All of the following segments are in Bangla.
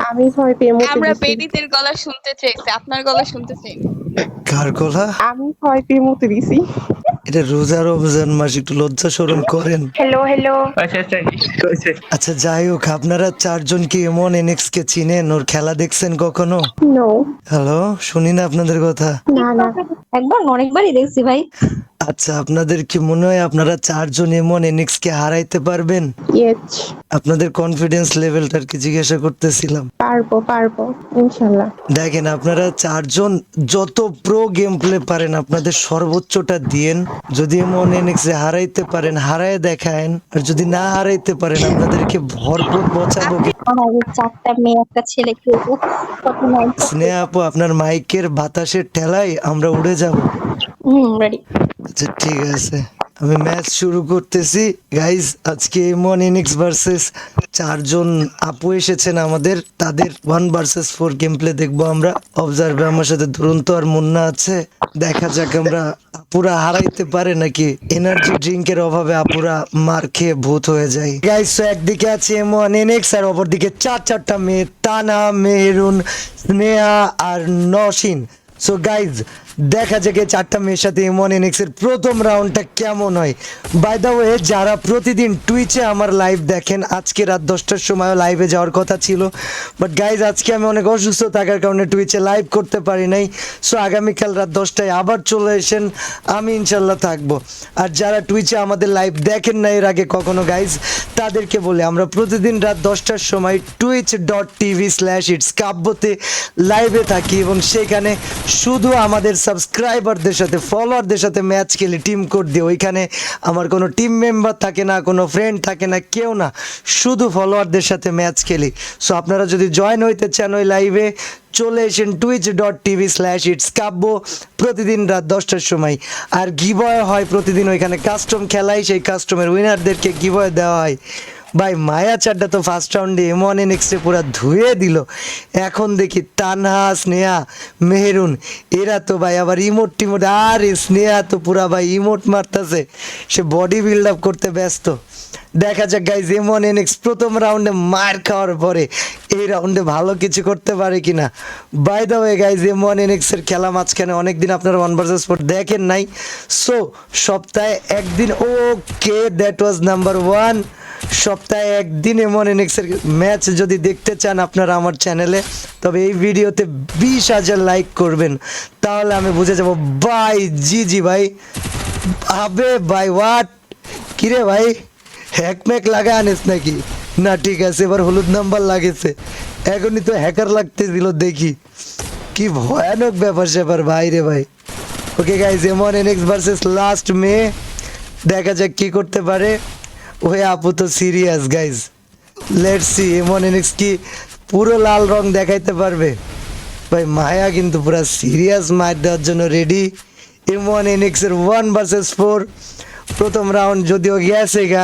আমি ভয় পেয়ে মতে আমরা দিছি। বেডিদের গলা শুনতে চাইছি, আপনার গলা শুনতে চাই না। কার গলা? আমি ভয় পেয়ে মতে দিছি। এটা রোজার রমজান মাস, একটু লজ্জা শরম করেন। হ্যালো। আচ্ছা যাই হোক, আপনারা চারজন কি এমন এনএক্স কে চিনেন? ওর খেলা দেখছেন কখনো? নো। হ্যালো, শুনি না আপনাদের কথা। না। একবার অনেকবারই দেখছি ভাই। আচ্ছা, আপনাদের কি মনে হয় আপনারা চারজন এমন এনএক্স কে হারাইতে পারবেন? ইয়েস। আপনাদের কনফিডেন্স লেভেলটা কি জিজ্ঞাসা করতেছিলাম। পারবো ইনশাল্লাহ। দেখেন, আপনারা চারজন যত প্রো গেম প্লে পারেন আপনাদের সর্বোচ্চটা দিয়েন। যদি এমন এনএক্স এ হারাইতে পারেন হারায় দেখায়েন, আর যদি না হারাইতে পারেন আপনাদেরকে ভরপুর পচাবো। আমাদের 4টা মেয়ে একটা ছেলে কেউ কত নাই। স্নেহা আপু, আপনার মাইকের বাতাসের ঠেলায় আমরা উড়ে যাব। রেডি। আচ্ছা ঠিক আছে, আমি ম্যাচ শুরু করতেছি গাইজ। আজকে এমন ইনিংস ভার্সেস চারজন আপু এসেছেন আমাদের, তাদের 1 ভার্সেস 4 গেম প্লে দেখবো আমরা। অবজার্ভে আমার সাথে দুরন্ত আর মুন্না আছে। দেখা যাক আমরা আপুরা হারাইতে পারে নাকি এনার্জি ড্রিঙ্কের অভাবে আপুরা মার খেয়ে ভূত হয়ে যায়। গাইজ তো একদিকে আছে এমন ইনিংস আর অপরদিকে চারটা মেয়ে, তানা, মেহরুন, স্নেহা আর নসিন। সো গাইজ দেখা যাক এই চারটা মেয়ের সাথে এমন এনএক্স এর প্রথম রাউন্ডটা কেমন হয়। বাই দ্য ওয়ে, যারা প্রতিদিন টুইচে আমার লাইভ দেখেন, আজকে রাত 10টার সময় লাইভে যাওয়ার কথা ছিল, বাট গাইজ আজকে আমি অনেক অসুস্থ থাকার কারণে টুইচে লাইভ করতে পারি নাই। সো আগামীকাল রাত 10টায় আবার চলে এসেন, আমি ইনশাল্লাহ থাকবো। আর যারা টুইচে আমাদের লাইভ দেখেন না এর আগে কখনো গাইজ, তাদেরকে বলে আমরা প্রতিদিন রাত 10টার সময় twitch.tv/its কাব্যতে লাইভে থাকি এবং সেখানে শুধু আমাদের সাবস্ক্রাইবারদের সাথে, ফলোয়ারদের সাথে ম্যাচ খেলি টিম কোড দিয়ে। ওইখানে আমার কোনো টিম মেম্বার থাকে না, কোনো ফ্রেন্ড থাকে না, কেউ না, শুধু ফলোয়ারদের সাথে ম্যাচ খেলি। সো আপনারা যদি জয়েন হইতে চান ওই লাইভে, চলে এসেন twitch.tv/its কাব্য প্রতিদিন রাত 10টার সময়। আর গিভওয়ে হয় প্রতিদিন ওইখানে, কাস্টম খেলাই, সেই কাস্টমের উইনারদেরকে গিভওয়ে দেওয়া হয়। ভাই মায়া চাড্ডা তো ফার্স্ট রাউন্ডে এমন এনএক্সে পুরা ধুয়ে দিল। এখন দেখি তানহা, স্নেহা, মেহরুন এরা তো ভাই আবার ইমোট টিমোট। আর স্নেহা তো পুরা ভাই ইমোট মারতেছে, সে বডি বিল্ড আপ করতে ব্যস্ত। দেখা যাক গাইজ এমন এনএক্স প্রথম রাউন্ডে মার খাওয়ার পরে এই রাউন্ডে ভালো কিছু করতে পারে কিনা। বাই দ্য ওয়ে গাইজ, এমন এনএক্স এর খেলা মাঝখানে অনেকদিন আপনারা 1 ভার্সেস 4 দেখেন নাই। সো সপ্তাহে একদিন, ওকে দ্যাট ওয়াজ নাম্বার 1, সপ্তাহে একদিন এমন এনএক্সের ম্যাচ যদি দেখতে চান আপনারা আমার চ্যানেলে, তবে এই ভিডিওতে 20,000 লাইক করবেন, তাহলে আমি বুঝে যাব। ভাই জি ভাই, আবে ভাই হোয়াট, কিরে ভাই হ্যাকম্যাক লাগা আনিস নাকি? না ঠিক আছে, এবার হলুদ নাম্বার লাগেছে, এখনই তো হ্যাকার লাগতেছিল। দেখি কি ভয়ানক ব্যাপার স্যাপার ভাই রে ভাই। ওকে গাইজ, এমন এনএক্স ভার্সেস লাস্ট মে, দেখা যাক কি করতে পারে। ওই আপু তো সিরিয়াস গাইজ, লেটস সি এমন এনএক্স কি পুরো লাল রং দেখাইতে পারবে। ভাই মায়া কিন্তু পুরো সিরিয়াস মার দেওয়ার জন্য রেডি। এমন এনএক্স এর 1 ভার্সেস 4 প্রথম রাউন্ড যদিও গেছে গা,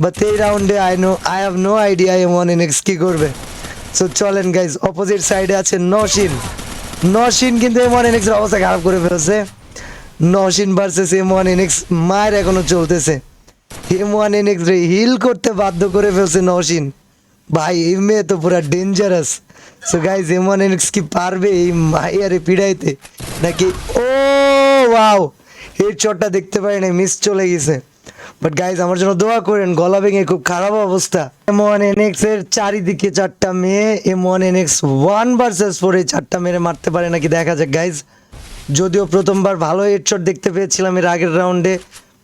বাট এই রাউন্ডে আই হ্যাভ নো আইডিয়া এমন এনএক্স কি করবে। সো চলেন গাইজ, অপোজিট সাইডে আছে নসিন কিন্তু এমন এনএক্স এর অবস্থা খারাপ করে ফেলছে। নসিন ভার্সেস এমন এনএক্স, মায়ের এখনো চলতেছে। এমন এনএক্স রে হিল করতে বাধ্য করে ফেলছে নসিন। ভাই এই মেয়ে তো পুরা ডেঞ্জারাস। সো গাইজ এমন এনএক্স কি পারবে এই মাইয়ারে পিড়াইতে নাকি? ও ওয়াও, এই চটটা দেখতে পারি না, মিস চলে গেছে। বাট গাইজ আমার জন্য দোয়া করেন, গলা ভেঙে খুব খারাপ অবস্থা। এমন এনএক্স এর চারিদিকে 4টা মেয়ে, এমন এনএক্স 1 ভার্সেস 4 এই 4টা মেরে মারতে পারে নাকি দেখা যাক গাইজ। যদিও প্রথমবার ভালো হেডশট দেখতে পেয়েছিলাম এর আগের রাউন্ডে,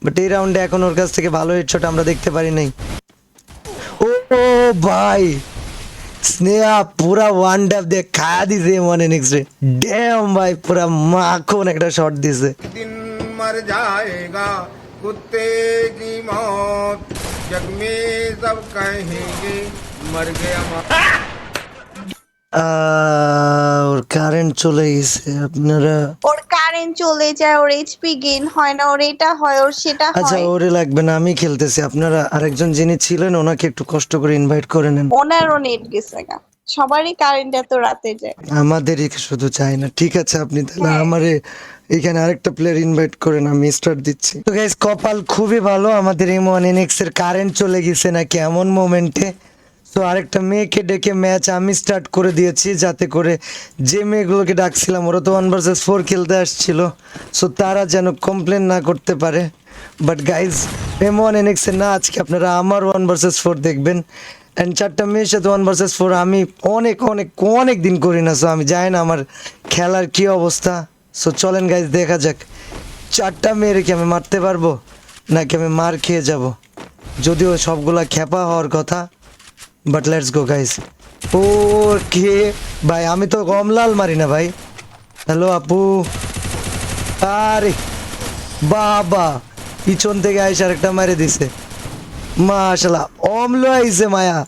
বাট এই রাউন্ডে এখন ওর কাছ থেকে ভালো হেডশট আমরা দেখতে পারি নাই। ও ভাই, স্নেহা পুরা ওয়ান ড্যাপ দিয়ে খায়া দিছে এমন এনএক্স রে। ড্যাম ভাই, পুরা মাখন একটা শট দিছে। दिन मर जाएगा कुत्ते की मौत जग में सब कहेंगे मर गया ওর কারেন্ট চলে গেছে। আপনারা ওর কারেন্ট চলে যায়, ওর এইচপি গেইন হয় না, ওর এটা হয়, ওর সেটা আচ্ছা হয়। ওরে লাগবে না, আমি খেলতেছি। আপনারা আরেকজন যিনি ছিলেন ওনাকে একটু কষ্ট করে ইনভাইট করে নেন। ওনারও নেট গেছে গা, সবারই কারেন্ট এত রাতে যায়। আমাদেরই শুধু চাই না, ঠিক আছে? আপনি তাহলে হ্যাঁ। আমারে এখানে আরেকটা প্লেয়ার ইনভাইট করেন, আমি স্টার্ট দিচ্ছি। তো গাইস কপাল খুবই ভালো, আমাদের এমন এনএক্স এর কারেন্ট চলে গেছে নাকি এমন মোমেন্টে। তো আরেকটা মেয়েকে ডেকে ম্যাচ আমি স্টার্ট করে দিয়েছি, যাতে করে যে মেয়েগুলোকে ডাকছিলাম ওরা তো 1 vs 4 খেলতে আসছিল, সো তারা যেন কমপ্লেন না করতে পারে। বাট গাইজ M1NX এর না, আজকে আপনারা আমার 1 vs 4 দেখবেন। অ্যান্ড 4টা মেয়ের সাথে 1 vs 4 আমি অনেক অনেক অনেক দিন করি না, সো আমি জানি না আমার খেলার কী অবস্থা। সো চলেন গাইজ দেখা যাক 4টা মেয়ের কি আমি মারতে পারবো নাকি আমি মার খেয়ে যাব, যদিও সবগুলা খেপা হওয়ার কথা। But let's go guys. Okay ভাই, আমি তো কমলাল মারি না ভাই। হ্যালো আপু। আরে বাবা, পিছন থেকে আইসা আরেকটা মারে দিছে, মাশাআল্লাহ। অমলো আইছে মায়া।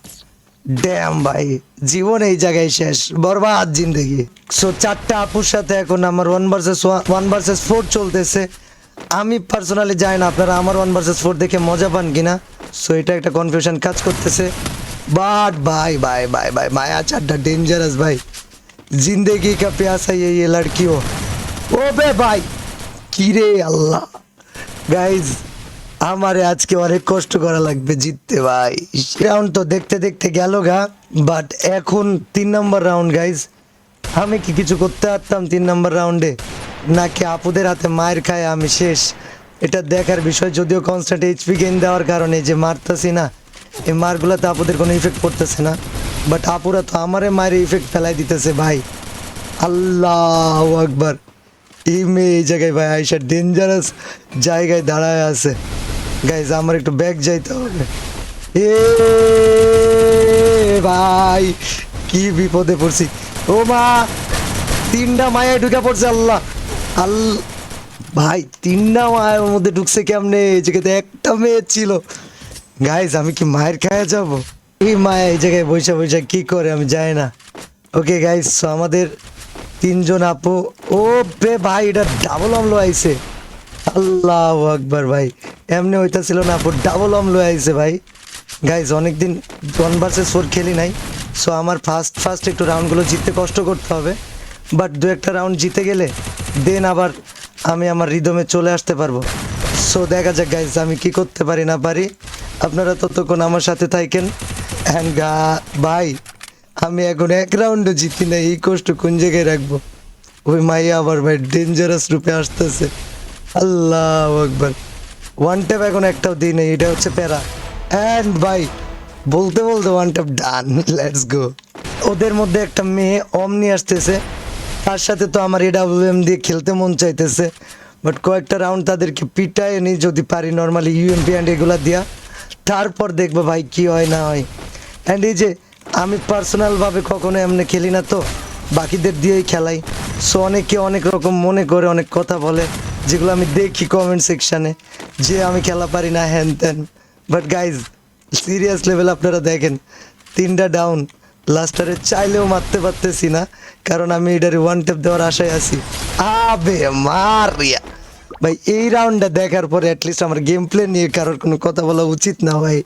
ড্যাম ভাই, জীবন এই জায়গায় শেষ, বরবাদ জিন্দেগি। সো 4টা আপুর সাথে এখন আমার 1 vs 4 চলতেছে। আমি পার্সোনালি জানি না আপনারা আমার 1 vs 4 দেখে মজা পান কিনা, সো এটা একটা কনফিউশন কাজ করতেছে। বাট ভাই ভাই ভাই ভাই মায়া 4টা डेंजरस भाई, जिंदगी का प्यासा ये लड़कियों। ও বে ভাই, কি রে আল্লাহ। গাইজ আমারে আজকে অনেক কষ্ট করা লাগবে জিততে ভাই। রাউন্ড তো দেখতে দেখতে গেল গা, বাট এখন 3 নম্বর রাউন্ড গাইজ। আমি কি কিছু করতে পারতাম 3 নম্বর রাউন্ডে, নাকি আপুদের হাতে মায়ের খায় আমি শেষ, এটা দেখার বিষয়। যদিও কনস্ট্যান্ট এইচপি গেইন দেওয়ার কারণে যে মারতেছি না, এই মারগুলোতে আপুদের কোনো ইফেক্ট পড়তেছে না, বাট আপুরা তো আমারে মায়ের ইফেক্ট ফেলাই দিতেছে ভাই। আল্লাহু আকবার। এই মেয়ে এই জায়গায় ভাই আইসা ডেঞ্জারাস জায়গায় দাঁড়ায় আছে। গাইজ আমার একটু ব্যাক যাইতে হবে। এ ভাই কি বিপদে পড়ছি। ও মা, 3টা মায়া ঢুকে পড়ছে। আল্লাহ ভাই, 3টা মায়ের মধ্যে ঢুকছে কেমনে? এই জায়গাতে একটা মেয়ে ছিল। গাইজ আমি কি মায়ের খায়া যাব? এই মায়া এই জায়গায় বৈশা বৈশা কি করে আমি জানি না। ওকে গাইজ, সো আমাদের 3জন আপু। ও বে ভাই, এটা ডাবল অমলো আইছে। আল্লাহু আকবার ভাই, এমনি হইতাছিল না আপু, ডাবল অমলো আইছে ভাই। গাইজ অনেকদিন 1 vs 4 খেলি নাই, সো আমার ফার্স্ট একটু রাউন্ডগুলো জিততে কষ্ট করতে হবে। বাট 2-1টা রাউন্ড জিতে গেলে দেন আবার আমি আমার রিদমে চলে আসতে পারবো। সো দেখা যাক গাইজ আমি কি করতে পারি না পারি। আপনারা ততক্ষণ আমার সাথে থাকেন। অ্যান্ড ভাই আমি এখন 1 রাউন্ডও জিতি না, এই কষ্ট কোন জায়গায় রাখবো? ওই মাইয়া আবার ভাই ডেঞ্জারাস রূপে আসতেছে। আল্লাহু আকবার। 1 ট্যাপ এখন একটাও দিই নেই, এটা হচ্ছে প্যারা। অ্যান্ড ভাই বলতে বলতে 1 ট্যাপ ডান। Let's go. ওদের মধ্যে একটা মেয়ে অমনি আসতেছে, তার সাথে তো আমার AWM দিয়ে খেলতে মন চাইতেছে, বাট কয়েকটা রাউন্ড তাদেরকে পিটায় নি যদি পারি নর্মালি UMP অ্যান্ড এগুলা দিয়া, তারপর দেখবো ভাই কি হয় না হয়। অ্যান্ড এই যে আমি পার্সোনালভাবে কখনো এমনি খেলি না, তো বাকিদের দিয়েই খেলাই। সো অনেকে অনেক রকম মনে করে, অনেক কথা বলে, যেগুলো আমি দেখি কমেন্ট সেকশানে, যে আমি খেলা পারি না হ্যান ত্যান। বাট গাইজ সিরিয়াস লেভেল আপনারা দেখেন, 3টা ডাউন, লাস্টারে চাইলেও মারতে পারতেছি না, কারণ আমি এটারে 1 ট্যাপ দেওয়ার আশায় আছি। আবে মারিয়া ভাই, এই রাউন্ডটা দেখার পরে অ্যাটলিস্ট আমার গেম প্লে নিয়ে কারোর কোনো কথা বলা উচিত না ভাই।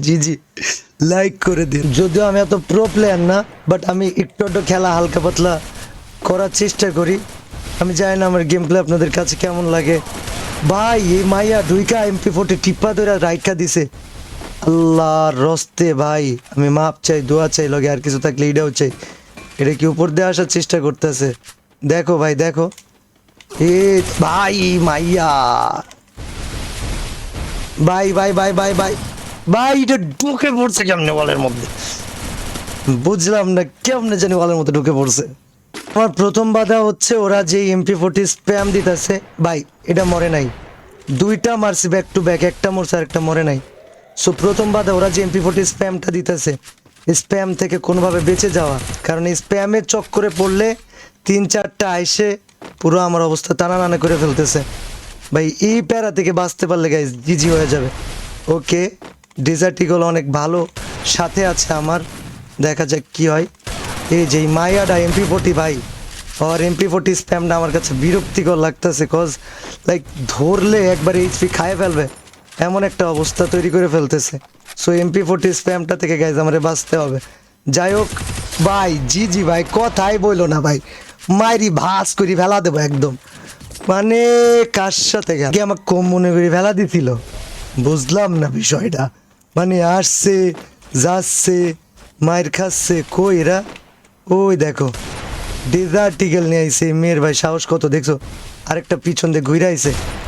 জি লাইক করে দিন। যদিও আমি এত প্রো প্লেয়ার না, বাট আমি একটু খেলা হালকা পাতলা করার চেষ্টা করি। আমি জানি না আমার গেম প্লে আপনাদের কাছে কেমন লাগে। ভাই এই মাইয়া ঢুইকা MP40 টিপ্পা ধরে রাইখা দিছে। আল্লাহর রস্তে ভাই আমি মাপ চাই, দোয়া চাই, লগে আর কিছু থাকলে এটাও চাই। এটা কি উপর দিয়ে আসার চেষ্টা করতেছে? দেখো ভাই দেখো। এ ভাই মাইয়া ভাই ভাই ভাই ভাই ভাই ভাই, এটা ঢুকে পড়ছে কেমনে ওয়ালের মধ্যে? বুঝলাম না কেমনে জানি ওয়ালের মধ্যে ঢুকে পড়ছে। আমার প্রথম বাধা হচ্ছে ওরা যে MP40 স্প্যাম দিতেছে। ভাই এটা মরে নাই, 2টা মারছি ব্যাক টু ব্যাক, একটা মরছে আর একটা মরে নাই। সো প্রথম বাধা ওরা যে MP40 স্প্যামটা দিতেছে, স্প্যাম থেকে কোনোভাবে বেঁচে যাওয়া, কারণ এই স্প্যামের চক্করে পড়লে 3-4টা আইসে পুরো আমার অবস্থা টানা করে ফেলতেছে। ভাই এই প্যারা থেকে বাঁচতে পারলে গাইজ জিজি হয়ে যাবে। ওকে ডেজার্ট ইগল অনেক ভালো সাথে আছে আমার, দেখা যাক কি হয়। এই যে মায়াডা MP40 ভাই, আর MP40 স্প্যামটা আমার কাছে বিরক্তিকর লাগতেছে, কজ লাইক ধরলে একবার HP খায় ফেলবে এমন একটা অবস্থা তৈরি করে ফেলতেছে। সো MP40 স্প্যামটা থেকে গাইজ আমারে বাঁচতে হবে। যাই হোক ভাই, জি ভাই কথাই বইলো না ভাই, মাইরি ভাস করি ফেলা দেবো একদম। মানে কার সাথে কি আমার কম মনে করি ফেলা দিছিল, বুঝলাম না বিষয়টা। মানে আসছে যাচ্ছে মায়ের খাচ্ছে কই এরা ওই দেখো ডেজার্ট টিকেল নিয়ে আইছে মেয়ের ভাই সাহস কত দেখছো আরেকটা পিছন দিয়ে ঘুরে আইছে